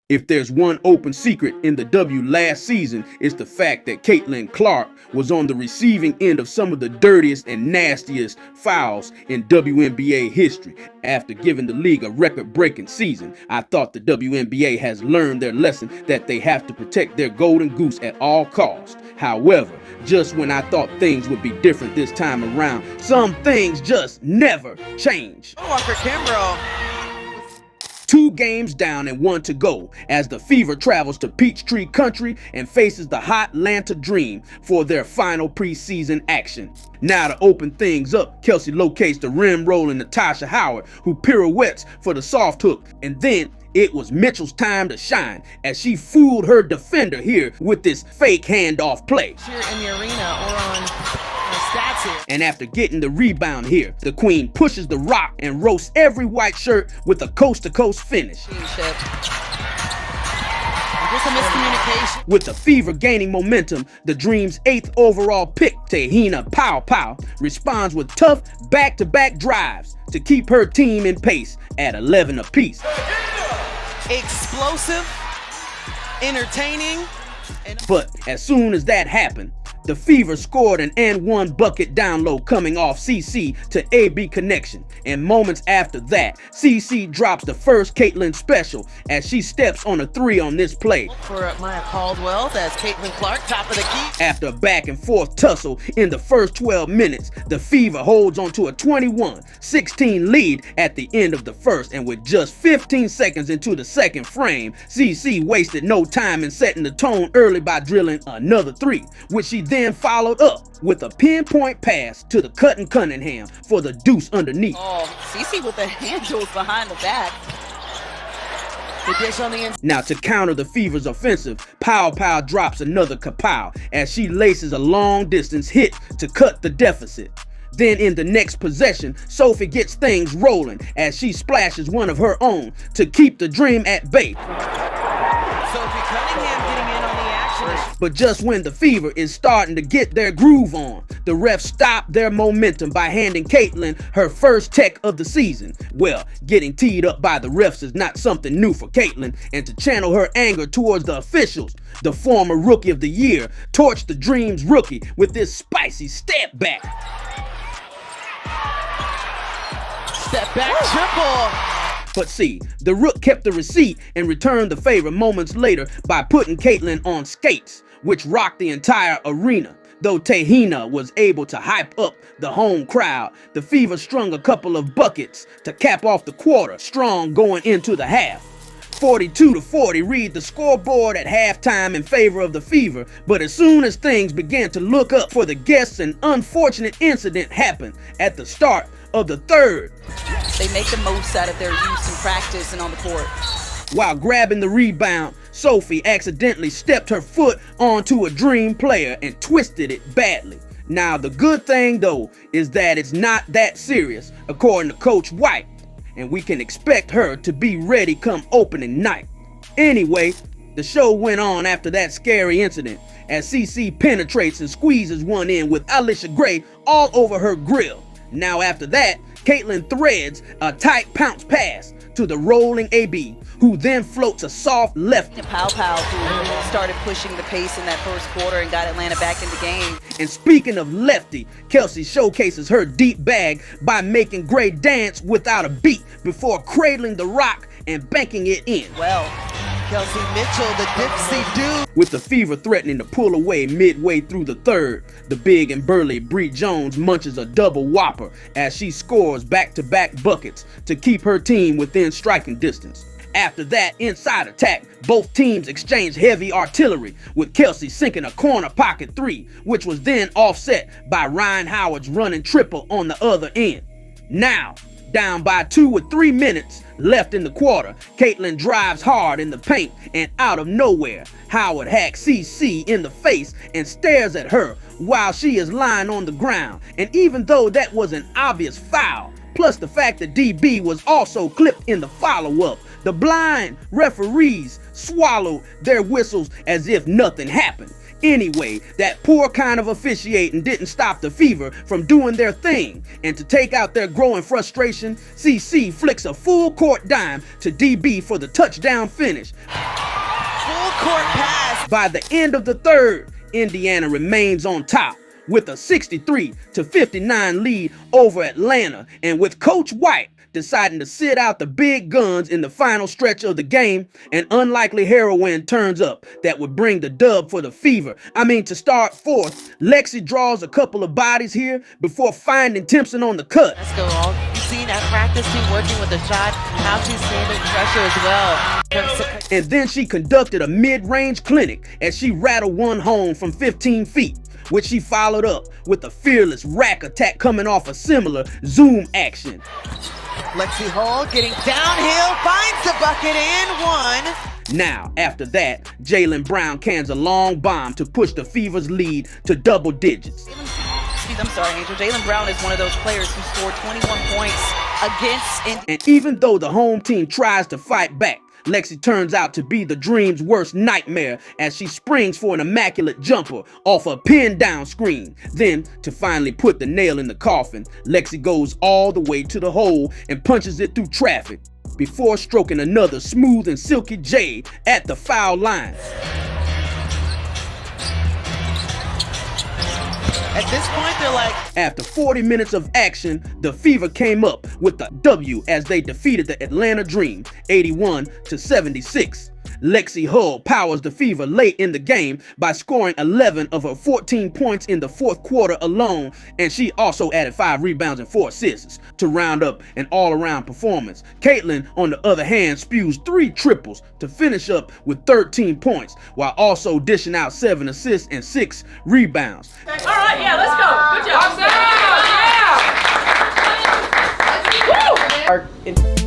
If there's one open secret in the W last season, it's the fact that Caitlin Clark was on the receiving end of some of the dirtiest and nastiest fouls in WNBA history. After giving the league a record-breaking season, I thought the WNBA has learned their lesson that they have to protect their golden goose at all costs. However, just when I thought things would be different this time around, some things just never change. Walker Kimbrough. 2 games down and 1 to go as the Fever travels to Peachtree Country and faces the Hotlanta Dream for their final preseason action. Now to open things up, Kelsey locates the rim rolling Natasha Howard, who pirouettes for the soft hook, and then it was Mitchell's time to shine as she fooled her defender here with this fake handoff play. Here in the arena or on stats here. And after getting the rebound here, the Queen pushes the rock and roasts every white shirt with a coast-to-coast finish. Just a miscommunication. With the Fever gaining momentum, the Dream's 8th overall pick, Tehina Pow Pow, responds with tough back-to-back drives to keep her team in pace at 11 apiece. Explosive, entertaining, but as soon as that happened, the Fever scored an and-one bucket down low coming off CC to AB connection, and moments after that, CC drops the first Caitlin special as she steps on a 3 on this play. For Maya Caldwell, that's Caitlin Clark, top of the key. After a back-and-forth tussle in the first 12 minutes, the Fever holds on to a 21-16 lead at the end of the first, and with just 15 seconds into the second frame, CC wasted no time in setting the tone early by drilling another 3, which she then followed up with a pinpoint pass to the Cutting Cunningham for the deuce underneath. Oh, CC with the handles behind the back. The dish on the inside. Now to counter the Fever's offensive, Pow Pow drops another kapow as she laces a long distance hit to cut the deficit. Then in the next possession, Sophie gets things rolling as she splashes one of her own to keep the Dream at bay. Sophie Cunningham getting in on the action. But just when the Fever is starting to get their groove on, the refs stop their momentum by handing Caitlin her first tech of the season. Well, getting teed up by the refs is not something new for Caitlin, and to channel her anger towards the officials, the former Rookie of the Year torched the Dream's rookie with this spicy step back. Step back triple. But see, the Rook kept the receipt and returned the favor moments later by putting Caitlin on skates, which rocked the entire arena. Though Tehina was able to hype up the home crowd, the Fever strung a couple of buckets to cap off the quarter, strong going into the half. 42-40 read the scoreboard at halftime in favor of the Fever, but as soon as things began to look up for the guests, an unfortunate incident happened at the start of the third. They make the most out of their use in practice and on the court. While grabbing the rebound, Sophie accidentally stepped her foot onto a Dream player and twisted it badly. Now the good thing though is that it's not that serious, according to Coach White, and we can expect her to be ready come opening night. Anyway, the show went on after that scary incident as CC penetrates and squeezes one in with Alicia Gray all over her grill. Now after that, Caitlin threads a tight pounce pass to the rolling AB, who then floats a soft lefty. Pow Pow, who started pushing the pace in that first quarter and got Atlanta back in the game. And speaking of lefty, Kelsey showcases her deep bag by making Gray dance without a beat before cradling the rock and banking it in. Well, Kelsey Mitchell, the Dipsy Dude. With the Fever threatening to pull away midway through the third, the big and burly Bree Jones munches a double whopper as she scores back-to-back buckets to keep her team within striking distance. After that inside attack, both teams exchanged heavy artillery, with Kelsey sinking a corner pocket 3, which was then offset by Ryan Howard's running triple on the other end. Now, down by 2 with 3 minutes left in the quarter, Caitlin drives hard in the paint, and out of nowhere, Howard hacks CC in the face and stares at her while she is lying on the ground. And even though that was an obvious foul, plus the fact that DB was also clipped in the follow-up, the blind referees swallowed their whistles as if nothing happened. Anyway, that poor kind of officiating didn't stop the Fever from doing their thing, and to take out their growing frustration, CC flicks a full court dime to DB for the touchdown finish. Full-court pass. By the end of the third, Indiana remains on top with a 63-59 lead over Atlanta, and with Coach White deciding to sit out the big guns in the final stretch of the game, an unlikely heroine turns up that would bring the dub for the Fever. To start fourth, Lexi draws a couple of bodies here before finding Timpson on the cut. Let's go. All you've seen at practice, team working with the shot, how she's handling pressure as well. And then she conducted a mid-range clinic as she rattled one home from 15 feet, which she followed up with a fearless rack attack coming off a similar zoom action. Lexi Hull getting downhill, finds the bucket and one. Now, after that, Jaylen Brown cans a long bomb to push the Fever's lead to double digits. I'm sorry, Angel. Jaylen Brown is one of those players who scored 21 points against And even though the home team tries to fight back, Lexi turns out to be the Dream's worst nightmare as she springs for an immaculate jumper off a pinned down screen. Then, to finally put the nail in the coffin, Lexi goes all the way to the hole and punches it through traffic before stroking another smooth and silky J at the foul line. At this point, they're like... After 40 minutes of action, the Fever came up with the W as they defeated the Atlanta Dream 81-76. Lexi Hull powers the Fever late in the game by scoring 11 of her 14 points in the fourth quarter alone, and she also added 5 rebounds and 4 assists to round up an all-around performance. Caitlin, on the other hand, spews 3 triples to finish up with 13 points, while also dishing out 7 assists and 6 rebounds. All right, yeah, let's go. Good job. Yeah. Woo!